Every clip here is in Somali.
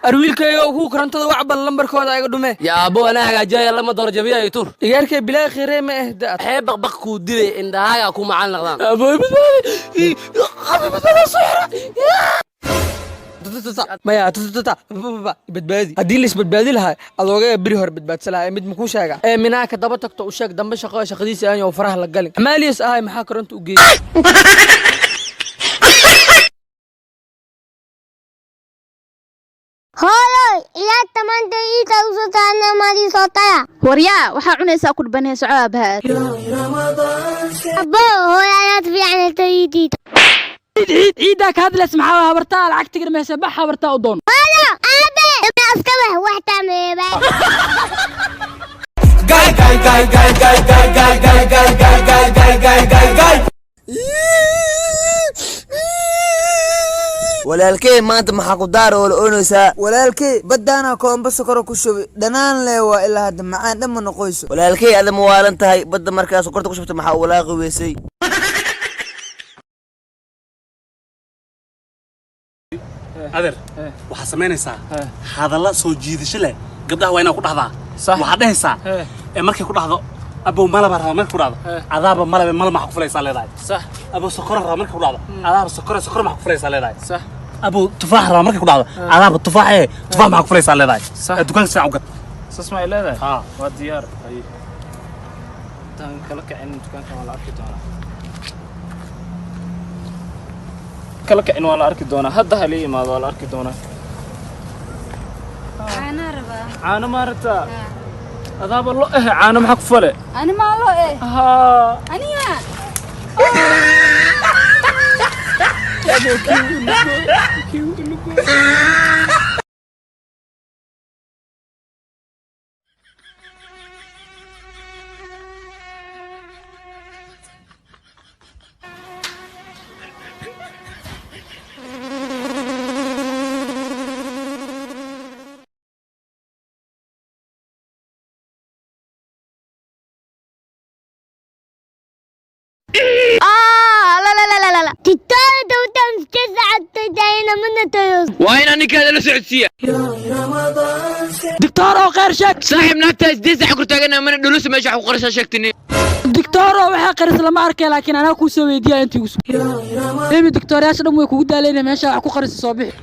arwiilkayga ku korontada wax bal lambarkooda ay dhume يا ابو انا هاجاي لما دور جبيه يتور iyaarkay bilaa khiree ma ahda حيب بقكو دلي indhaha ku macaan naqdaan ابو بدل صحرا maya badbaadi haddii la isbadbaadi lahaa adooga biri hore badbaadsalaha mid makuu sheega minaaka daba tagto u sheeg dambe shaqadiisa aan faraha la galin amaaliis ahay maxaa koronta u geeyay هاي إلى تمن دقيقة وستانا ماري صوتها وريا waxaa cunaysaa ku dhibanay socaabaha أبو هو لا تبيع عن تريدي ciida ka hadlays maxaa habartaa lacag tigirmaysa bax habartaa u doon هلا أبي ما أسكبه واحدة ميبا walaalkay maanta maxaa ku daar oo la oonaysaa walaalkay badaana koomba sokor ku shubi dhanaan leewa ilaa hadda macaan dhamma noqoyso walaalkay adama waalan tahay badda markaas sokorta ku shubta maxaa walaaqi weysay adeer waxaa samaynaysaa hadalla soo jiidasho leh gabdhaha waa inaad ku dhahdaa waxaad dhehaysaa markay ku dhahdo abow malaba raba markay ku dhahdo adaaba malabe malab maxaa ku fulaysaa leedahay abow sokora raba markay ku dhahdo adaaba sokor maxaa ku fulaysaa leedahay abow tufaax raba markay ku dhahdo adaaba tufaax maxaa ku fulaysaa leedahay dukaanka saac u gad saas ma leedahay waa diyaar tan kala kacin dukaanka waa la arki doonaa kala kacin waa la arki doonaa hadda hal imaado waa la arki doonaa caano ma rabtaa adaaba lo caano maxaa ku fale ani ma lo aniga لا تتالي توتان تسعة تداينا من تيوز وين انك هذا لسعودية دكتور oo qeer sheeg صاحب naagtaas deesa xaq ku taagana man dhulus meesha xaq qorasha sheegtini دكتور waxa qaris lama arkay laakiin ana ku soo weydiiyay intii ugu soo دكتورyaasha dhan way kugu daalayna meesha wax ku qaris soo bixi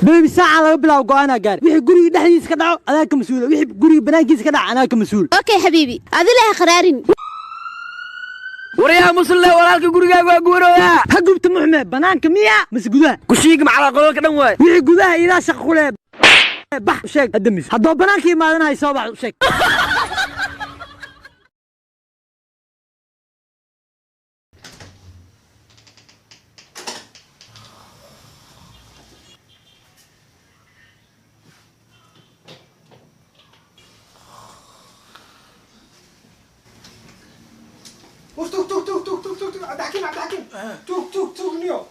بيبي ساعة laga bilaabo go'aana gaar wixii guriga dhexdiisa ka dhaco adaa ka mas'uul wixii guriga banaankiisa ka dhaco anaa ka mas'uul okay habibi adila qaraarin wariyaha muslle walaalka gurigaaga waa guurooya ha gubta muxmed banaanka miya mas gudaha kushiiga macala qolka dhan waay wixii gudaha ila shaqo ku leeb bax sheeg adamis haddoo banaanka imaadanahay soo bax sheeg توك نيو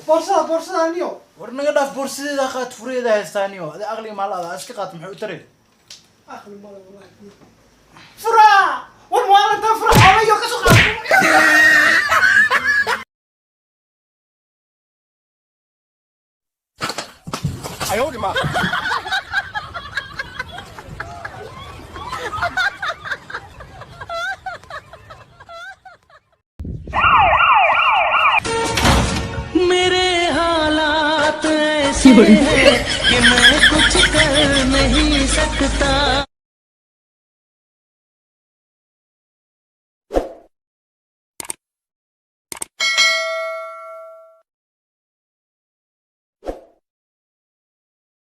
بورصة نيو ورنا قداف بورصة إذا خات فريدة هستانيو هذا أغلي مال هذا أشكي قات محو تري أغلي مال والله فرا والمال تفرح على يوكا سوق أيوة ما मेरे हालात ऐसे हैं कि मैं